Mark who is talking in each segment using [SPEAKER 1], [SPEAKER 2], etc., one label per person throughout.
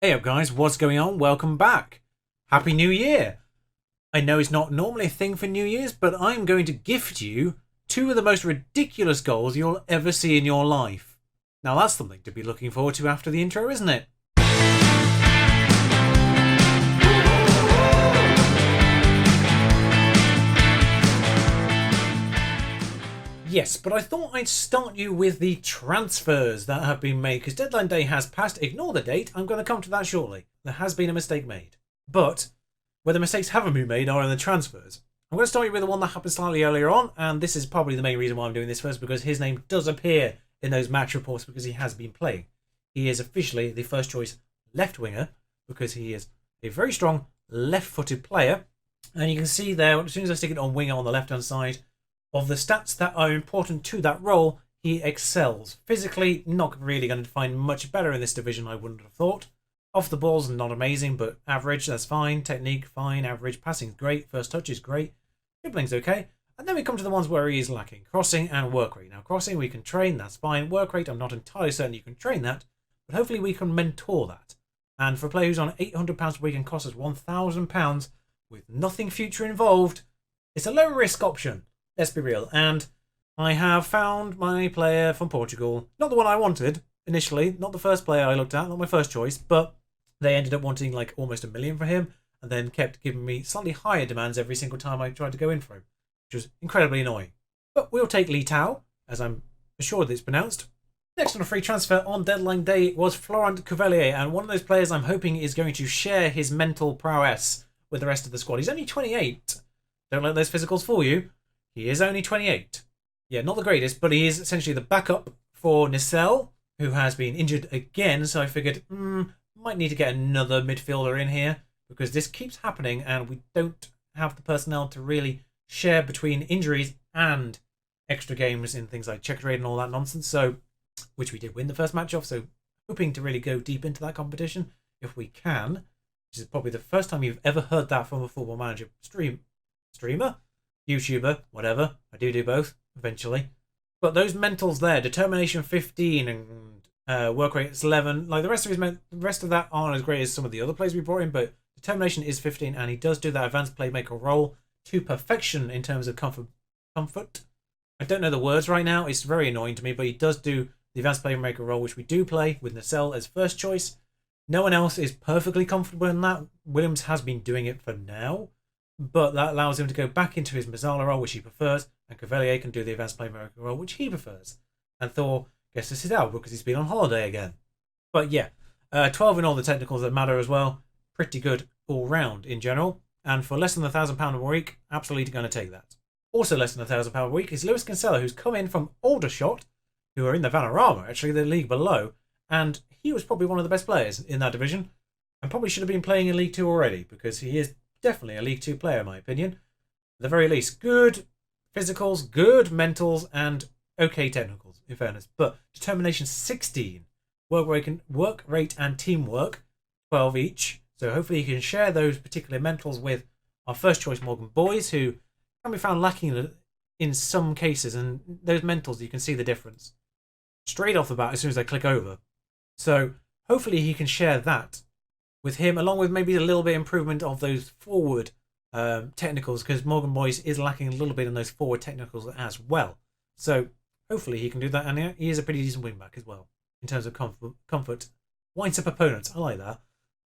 [SPEAKER 1] Hey up guys, what's going on? Welcome back. Happy New Year. I know it's not normally a thing for New Year's, but I'm going to gift you two of the most ridiculous goals you'll ever see in your life. Now that's something to be looking forward to after the intro, isn't it? Yes, but I thought I'd start you with the transfers that have been made, because deadline day has passed. Ignore the date, I'm going to come to that shortly. There has been a mistake made. But where the mistakes haven't been made are in the transfers. I'm going to start you with the one that happened slightly earlier on, and this is probably the main reason why I'm doing this first, because his name does appear in those match reports because he has been playing. He is officially the first choice left winger, because he is a very strong left-footed player. And you can see there, as soon as I stick it on winger on the left-hand side, of the stats that are important to that role, he excels. Physically, not really going to find much better in this division, I wouldn't have thought. Off the ball's not amazing, but average, that's fine. Technique, fine. Average. Passing's great. First touch is great. Dribbling's okay. And then we come to the ones where he is lacking. Crossing and work rate. Now, crossing we can train, that's fine. Work rate, I'm not entirely certain you can train that, but hopefully we can mentor that. And for a player who's on £800 per week and costs us £1,000 with nothing future involved, it's a low risk option. Let's be real. And I have found my player from Portugal. Not the one I wanted initially. Not the first player I looked at. Not my first choice. But they ended up wanting like almost £1 million for him. And then kept giving me slightly higher demands every single time I tried to go in for him. Which was incredibly annoying. But we'll take Lee Tao, as I'm assured that it's pronounced. Next on a free transfer on deadline day was Florent Cavelier. And one of those players I'm hoping is going to share his mental prowess with the rest of the squad. He's only 28. Don't let those physicals fool you. He is only 28. Yeah, not the greatest, but he is essentially the backup for Nissel, who has been injured again. So I figured, might need to get another midfielder in here because this keeps happening and we don't have the personnel to really share between injuries and extra games in things like checker trade and all that nonsense. So, which we did win the first match off. So hoping to really go deep into that competition if we can, which is probably the first time you've ever heard that from a Football Manager streamer. YouTuber, whatever. I do both eventually. But those mentals there, determination 15 and work rate 11. Like the rest of that aren't as great as some of the other players we brought in, but determination is 15, and he does do that advanced playmaker role to perfection in terms of comfort. I don't know the words right now. It's very annoying to me, but he does do the advanced playmaker role, which we do play with Nacelle as first choice. No one else is perfectly comfortable in that. Williams has been doing it for now, but that allows him to go back into his Mazzala role, which he prefers, and Cavalier can do the advanced playmaker role, which he prefers. And Thor gets to sit out because he's been on holiday again. But yeah, 12 in all the technicals that matter as well. Pretty good all round in general. And for less than £1,000 a week, absolutely going to take that. Also less than £1,000 a week is Lewis Cancelo, who's come in from Aldershot, who are in the Vanarama, actually, the league below. And he was probably one of the best players in that division. And probably should have been playing in League 2 already, because he is definitely a League 2 player, in my opinion. At the very least, good physicals, good mentals, and okay technicals, in fairness. But determination 16, work rate and teamwork 12 each. So hopefully you can share those particular mentals with our first choice Morgan boys, who can be found lacking in some cases. And those mentals, you can see the difference straight off the bat as soon as they click over. So hopefully he can share that with him, along with maybe a little bit improvement of those forward technicals, because Morgan Boys is lacking a little bit in those forward technicals as well. So hopefully he can do that, and he is a pretty decent wingback as well in terms of comfort. Winds up opponents, I like that.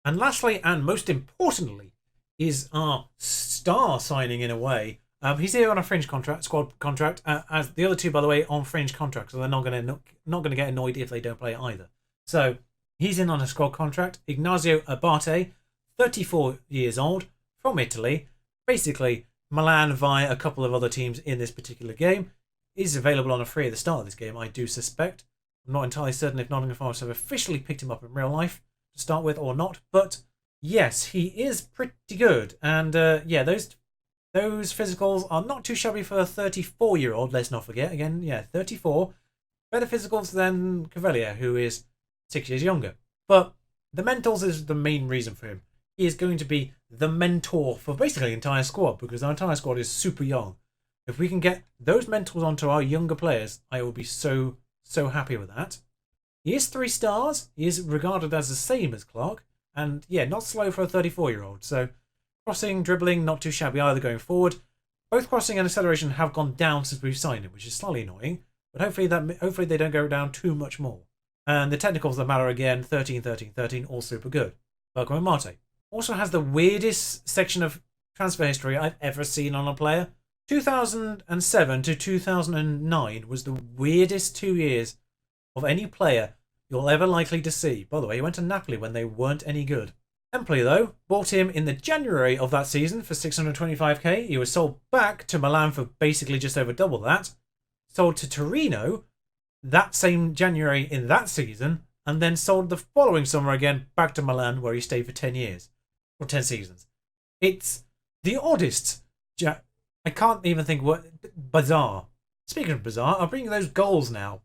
[SPEAKER 1] And lastly, and most importantly, is our star signing in a way. He's here on a fringe contract, squad contract, as the other two, by the way, on fringe contracts, so they're not going to get annoyed if they don't play either. So he's in on a squad contract. Ignazio Abate, 34 years old, from Italy. Basically, Milan via a couple of other teams in this particular game. Is available on a free at the start of this game, I do suspect. I'm not entirely certain if Nottingham Forest have officially picked him up in real life to start with or not. But yes, he is pretty good. And yeah, those physicals are not too shabby for a 34-year-old, let's not forget. Again, yeah, 34. Better physicals than Cavalier, who is 6 years younger. But the mentals is the main reason for him. He is going to be the mentor for basically the entire squad, because our entire squad is super young. If we can get those mentors onto our younger players, I will be so happy with that. He is 3 stars. He is regarded as the same as Clark. And yeah, not slow for a 34-year-old. So crossing, dribbling, not too shabby either going forward. Both crossing and acceleration have gone down since we've signed him, which is slightly annoying. But hopefully they don't go down too much more. And the technicals that matter again, 13, 13, 13, all super good. Welcome in Marte. Also has the weirdest section of transfer history I've ever seen on a player. 2007 to 2009 was the weirdest 2 years of any player you'll ever likely to see. By the way, he went to Napoli when they weren't any good. Empoli, though, bought him in the January of that season for 625k. He was sold back to Milan for basically just over double that. Sold to Torino that same January in that season, and then sold the following summer again back to Milan, where he stayed for 10 years. Or 10 seasons. It's the oddest. I can't even think what. Bizarre. Speaking of bizarre, I'll bring you those goals now.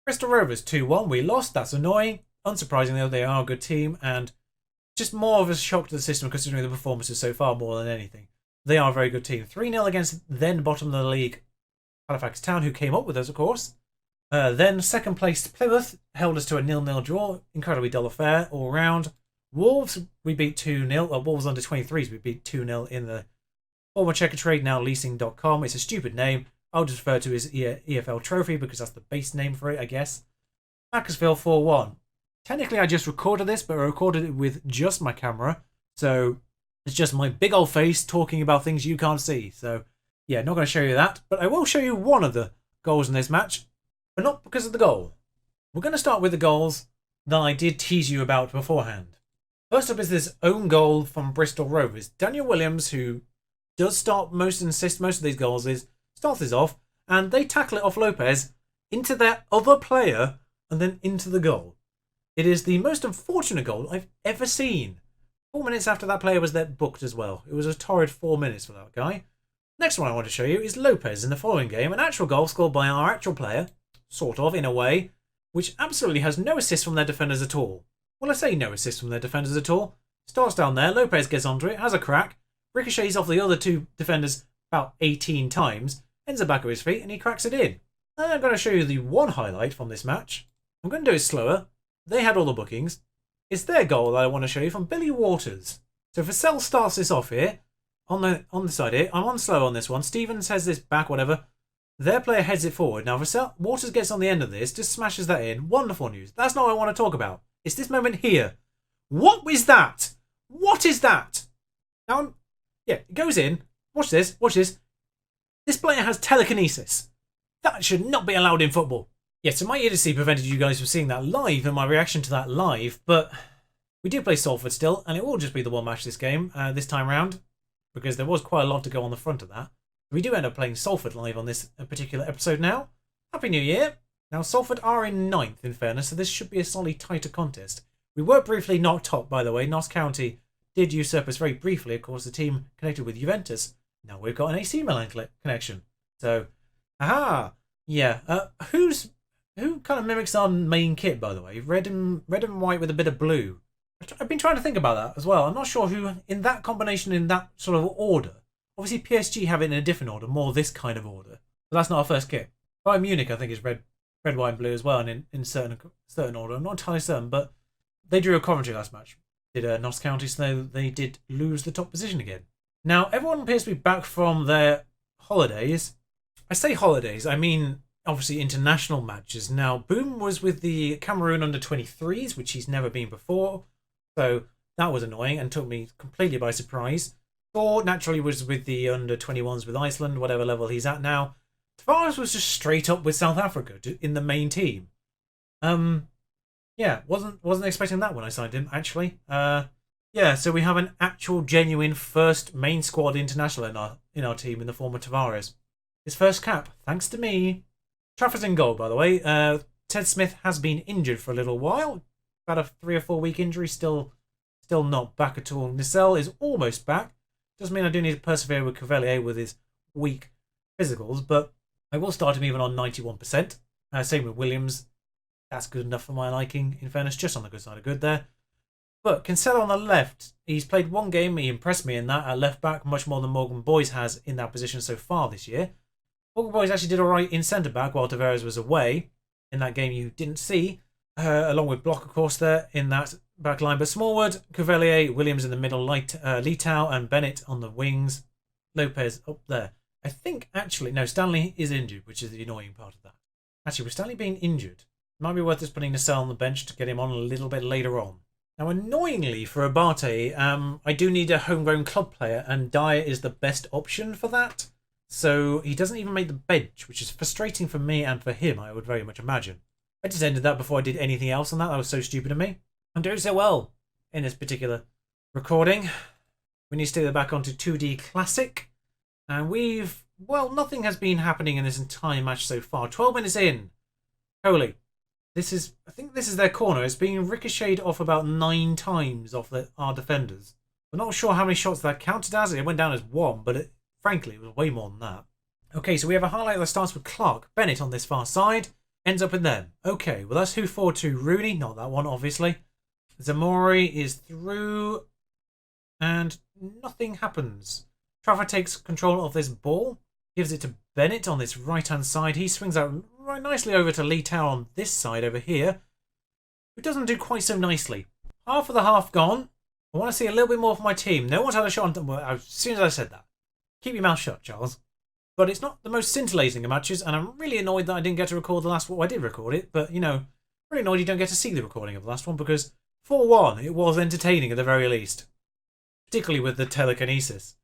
[SPEAKER 1] Bristol Rovers 2-1. We lost. That's annoying. Unsurprisingly, though, they are a good team, and just more of a shock to the system considering the performances so far more than anything. They are a very good team. 3-0 against then bottom of the league Halifax Town, who came up with us, of course. Then second place Plymouth held us to a 0-0 draw. Incredibly dull affair all round. Wolves, we beat 2-0. Wolves under 23s, we beat 2-0 in the former Checker Trade, now leasing.com. It's a stupid name. I'll just refer to his EFL trophy because that's the base name for it, I guess. Macclesfield 4-1. Technically, I just recorded this, but I recorded it with just my camera. So it's just my big old face talking about things you can't see. So yeah, not going to show you that. But I will show you one of the goals in this match, but not because of the goal. We're going to start with the goals that I did tease you about beforehand. First up is this own goal from Bristol Rovers. Daniel Williams, who does start most and assist most of these goals, starts this off, and they tackle it off Lopez into their other player and then into the goal. It is the most unfortunate goal I've ever seen. 4 minutes after that player was then booked as well. It was a torrid 4 minutes for that guy. Next one I want to show you is Lopez in the following game. An actual goal scored by our actual player, sort of, in a way, which absolutely has no assist from their defenders at all. Well, I say no assist from their defenders at all. Starts down there, Lopez gets onto it, has a crack, ricochets off the other two defenders about 18 times, ends the back of his feet, and he cracks it in. And I'm going to show you the one highlight from this match. I'm going to do it slower. They had all the bookings. It's their goal that I want to show you from Billy Waters. So Vassell starts this off here, on the side here. I'm on slow on this one. Stevens has this back, whatever. Their player heads it forward. Now Waters gets on the end of this, just smashes that in. Wonderful news. That's not what I want to talk about. It's this moment here. What is that? What is that? Now, yeah, it goes in. Watch this. Watch this. This player has telekinesis. That should not be allowed in football. Yeah, so my idiocy prevented you guys from seeing that live and my reaction to that live, but we do play Salford still, and it will just be the one match this game, this time round, because there was quite a lot to go on the front of that. We do end up playing Salford live on this particular episode now. Happy New Year! Now, Salford are in 9th, in fairness, so this should be a slightly tighter contest. We were briefly knocked top, by the way. Notts County did usurp us very briefly, of course, the team connected with Juventus. Now we've got an AC Milan connection. So, aha! Yeah, who kind of mimics our main kit, by the way? Red and white with a bit of blue. I've been trying to think about that as well. I'm not sure who, in that combination, in that sort of order. Obviously, PSG have it in a different order, more this kind of order. But that's not our first kit. Bayern Munich, I think, is red, white, and blue as well, and in certain order. I'm not entirely certain, but they drew a Coventry last match. Did Notts County, so they did lose the top position again. Now, everyone appears to be back from their holidays. I say holidays, I mean obviously international matches. Now, Boom was with the Cameroon under 23s, which he's never been before. So that was annoying and took me completely by surprise. Thor naturally was with the under 21s with Iceland, whatever level he's at now. Tavares was just straight up with South Africa in the main team. Yeah, wasn't expecting that when I signed him, actually. Yeah, so we have an actual genuine first main squad international in our team in the form of Tavares. His first cap, thanks to me. Trafford's in goal, by the way. Ted Smith has been injured for a little while. About a 3 or 4 week injury, still not back at all. Nissel is almost back. Doesn't mean I do need to persevere with Cavalier with his weak physicals, but I will start him even on 91%. Same with Williams. That's good enough for my liking, in fairness, just on the good side of good there. But Cancelo on the left, he's played one game, he impressed me in that at left back, much more than Morgan Boyes has in that position so far this year. Morgan Boyes actually did alright in centre back while Tavares was away in that game you didn't see, along with Block, of course, there in that back line, but smallward. Cavalier, Williams in the middle, Leitao and Bennett on the wings. Lopez up there. I think, actually, no, Stanley is injured, which is the annoying part of that. Actually, with Stanley being injured, it might be worth us putting Nassau on the bench to get him on a little bit later on. Now, annoyingly for Abate, I do need a homegrown club player, and Dyer is the best option for that. So he doesn't even make the bench, which is frustrating for me and for him, I would very much imagine. I just ended that before I did anything else on that. That was so stupid of me. I'm doing so well in this particular recording. We need to take that back onto 2D Classic. And nothing has been happening in this entire match so far. 12 minutes in. Holy. I think this is their corner. It's been ricocheted off about 9 times off our defenders. I'm not sure how many shots that counted as. It went down as 1, but frankly, it was way more than that. Okay, so we have a highlight that starts with Clark. Bennett on this far side. Ends up with them. Okay, well that's who forward to Rooney. Not that one, obviously. Zamori is through. And nothing happens. Trafford takes control of this ball. Gives it to Bennett on this right-hand side. He swings out right nicely over to Lee Tao on this side over here. Who doesn't do quite so nicely. Half of the half gone. I want to see a little bit more from my team. No one's had a shot on... Well, as soon as I said that. Keep your mouth shut, Charles. But it's not the most scintillating of matches, and I'm really annoyed that I didn't get to record the last one. Well, I did record it, but, really annoyed you don't get to see the recording of the last one, because 4-1, it was entertaining at the very least. Particularly with the telekinesis.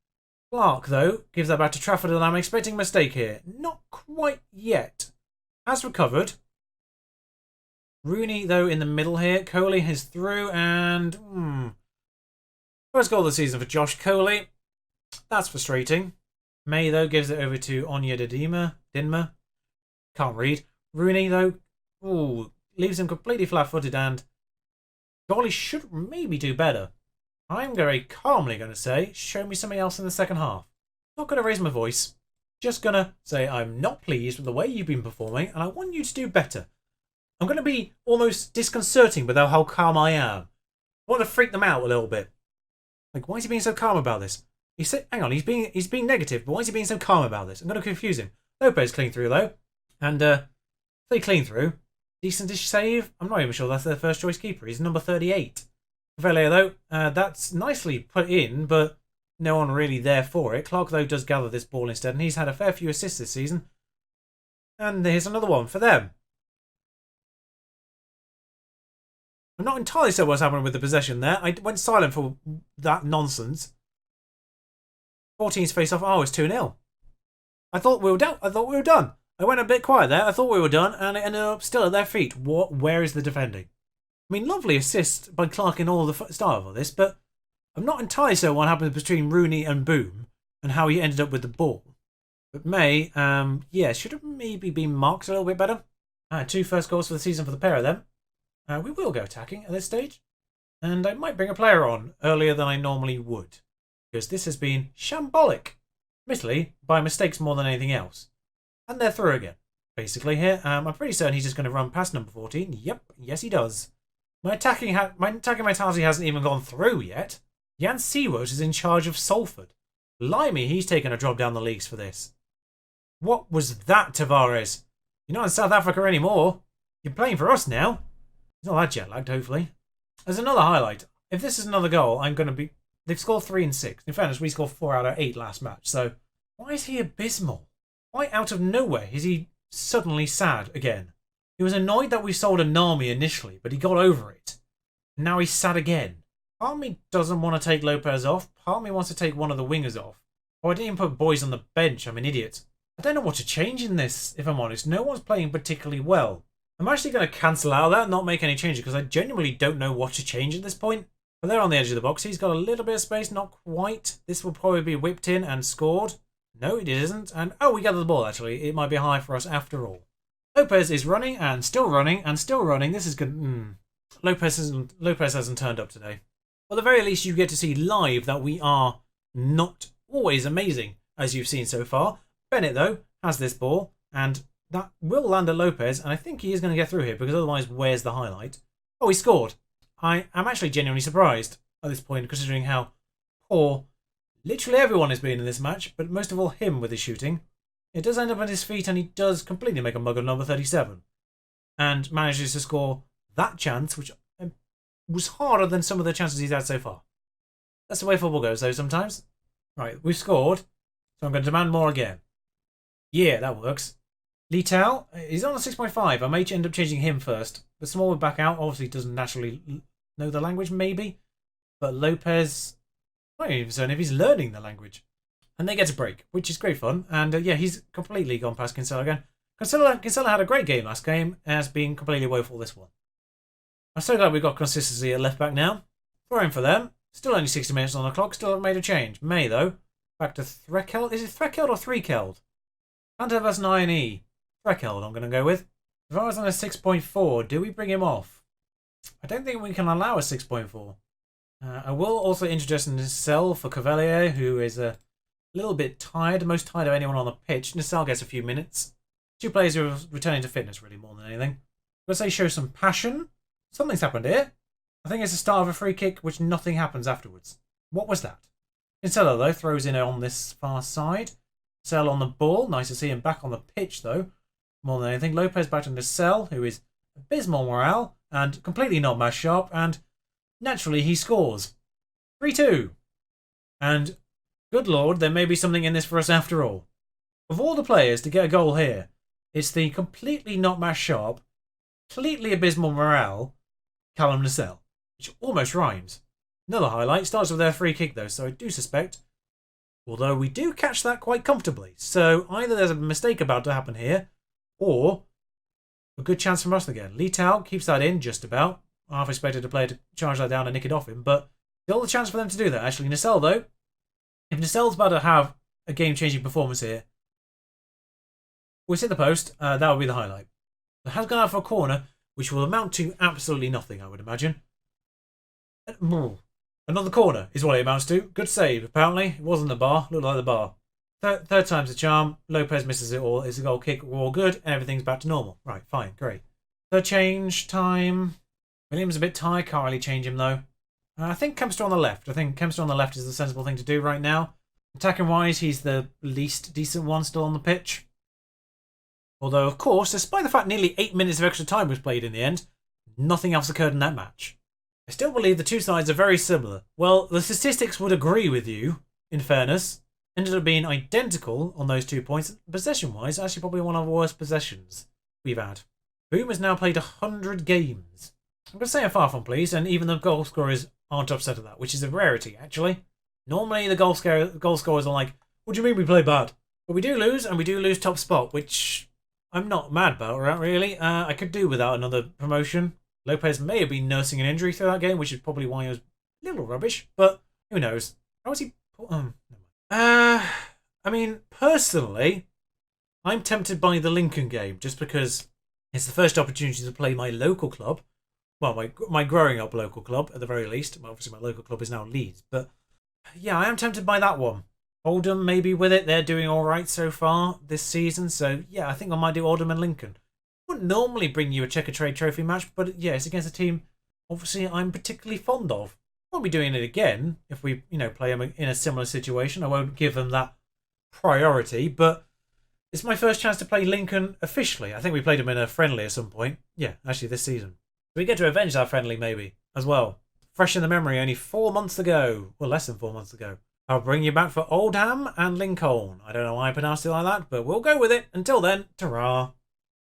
[SPEAKER 1] Clark, though, gives that back to Trafford, and I'm expecting a mistake here. Not quite yet. Has recovered. Rooney, though, in the middle here. Coley is through, and... First goal of the season for Josh Coley. That's frustrating. May, though, gives it over to Onyedinma. Can't read. Rooney, though, leaves him completely flat-footed, and Golly should maybe do better. I'm very calmly going to say, show me something else in the second half. Not going to raise my voice. Just going to say I'm not pleased with the way you've been performing, and I want you to do better. I'm going to be almost disconcerting with how calm I am. I want to freak them out a little bit. Like, why is he being so calm about this? Hang on, he's being negative, but why is he being so calm about this? I'm going to confuse him. Lopez clean through, though. And, they clean through. Decentish save. I'm not even sure that's their first choice keeper. He's number 38. Vele, though, that's nicely put in, but no one really there for it. Clark, though, does gather this ball instead, and he's had a fair few assists this season. And here's another one for them. I'm not entirely sure what's happening with the possession there. I went silent for that nonsense. 14's face off. Oh, it's 2-0. I thought we were done. I went a bit quiet there. I thought we were done, and it ended up still at their feet. Where is the defending? I mean, lovely assist by Clark in all the start of this, but I'm not entirely sure what happened between Rooney and Boom and how he ended up with the ball. But May, should have maybe been marked a little bit better. 2 first goals for the season for the pair of them. We will go attacking at this stage. And I might bring a player on earlier than I normally would. Because this has been shambolic. Admittedly, by mistakes more than anything else. And they're through again. Basically here, I'm pretty certain he's just going to run past number 14. Yep, yes he does. My attacking mentality hasn't even gone through yet. Jan Seawood is in charge of Salford. Blimey, he's taken a drop down the leagues for this. What was that, Tavares? You're not in South Africa anymore. You're playing for us now. He's not that jet lagged, hopefully. As another highlight, if this is another goal, I'm going to be... They've scored 3 and 6. In fairness, we scored 4 out of 8 last match. So, why is he abysmal? Why out of nowhere is he suddenly sad again? He was annoyed that we sold a Nami initially, but he got over it. Now he's sad again. Part of me doesn't want to take Lopez off. Part of me wants to take one of the wingers off. Oh, I didn't even put Boys on the bench. I'm an idiot. I don't know what to change in this, if I'm honest. No one's playing particularly well. I'm actually going to cancel out that and not make any changes because I genuinely don't know what to change at this point. But they're on the edge of the box. He's got a little bit of space, not quite. This will probably be whipped in and scored. No, it isn't. And, we gather the ball, actually. It might be high for us after all. Lopez is running and still running and still running. This is good. Lopez hasn't turned up today. Well, at the very least, you get to see live that we are not always amazing, as you've seen so far. Bennett, though, has this ball, and that will land at Lopez, and I think he is going to get through here, because otherwise, where's the highlight? Oh, he scored. I am actually genuinely surprised at this point, considering how poor literally everyone has been in this match, but most of all him with his shooting. It does end up at his feet, and he does completely make a mug of number 37. And manages to score that chance, which was harder than some of the chances he's had so far. That's the way football goes, though, sometimes. Right, we've scored, so I'm going to demand more again. Yeah, that works. Lee Tao, he's on a 6.5. I may end up changing him first. But Small would back out. Obviously, doesn't naturally know the language, maybe. But Lopez, I don't even know if he's learning the language. And they get a break, which is great fun. And yeah, he's completely gone past Kinsella again. Kinsella had a great game last game and has been completely woeful this one. I'm so glad we've got consistency at left back now. Throw in for them. Still only 60 minutes on the clock. Still haven't made a change. May, though. Back to Threkeld. Is it Threkeld or Threekeld? Hunter vs 9E. Threkeld, I'm going to go with. If I was on a 6.4, do we bring him off? I don't think we can allow a 6.4. I will also introduce Nicelle for Cavalier, who is a little bit tired. Most tired of anyone on the pitch. Nicelle gets a few minutes. Two players who are returning to fitness, really, more than anything. Let's say show some passion. Something's happened here. I think it's the start of a free kick, which nothing happens afterwards. What was that? Kinsella, though, throws in on this far side. Nicelle on the ball. Nice to see him back on the pitch, though. More than anything. Lopez back to Nicelle, who is abysmal morale and completely not match sharp. And naturally, he scores. 3-2. And good lord, there may be something in this for us after all. Of all the players to get a goal here, it's the completely not match sharp, completely abysmal morale, Callum Nicelle, which almost rhymes. Another highlight starts with their free kick though, so I do suspect, although we do catch that quite comfortably. So either there's a mistake about to happen here, or a good chance from us again. Lee Tao keeps that in just about. I half expected a player to charge that down and nick it off him, but still the chance for them to do that. Actually, Nicelle though, if Nicelle's about to have a game-changing performance here, we'll hit the post. That will be the highlight. It has gone out for a corner, which will amount to absolutely nothing, I would imagine. Another corner is what it amounts to. Good save, apparently. It wasn't the bar. Looked like the bar. Third time's the charm. Lopez misses it all. It's a goal kick. We're all good. And everything's back to normal. Right, fine. Great. Third change time. William's a bit tired. Can't really change him, though. I think Kempster on the left. I think Kempster on the left is the sensible thing to do right now. Attacking-wise, he's the least decent one still on the pitch. Although, of course, despite the fact nearly 8 minutes of extra time was played in the end, nothing else occurred in that match. I still believe the two sides are very similar. Well, the statistics would agree with you, in fairness. Ended up being identical on those 2 points. Possession-wise, actually probably one of the worst possessions we've had. Boom has now played 100 games. I'm going to say a far from pleased, and even the goal scorers aren't upset at that, which is a rarity, actually. Normally, the goal scorers are like, what do you mean we play bad? But we do lose, and we do lose top spot, which I'm not mad about, really. I could do without another promotion. Lopez may have been nursing an injury through that game, which is probably why he was a little rubbish, but who knows? How was he? I mean, personally, I'm tempted by the Lincoln game just because it's the first opportunity to play my local club. Well, my growing up local club, at the very least. Obviously, my local club is now Leeds, but yeah, I am tempted by that one. Oldham maybe with it. They're doing all right so far this season, so yeah, I think I might do Oldham and Lincoln. Wouldn't normally bring you a Checker Trade Trophy match, but yeah, it's against a team obviously I'm particularly fond of. Won't be doing it again if we, play them in a similar situation. I won't give them that priority, but it's my first chance to play Lincoln officially. I think we played them in a friendly at some point. Yeah, actually this season. We get to avenge that friendly maybe as well. Fresh in the memory, only 4 months ago. Well, less than 4 months ago. I'll bring you back for Oldham and Lincoln. I don't know why I pronounced it like that, but we'll go with it. Until then, ta-ra.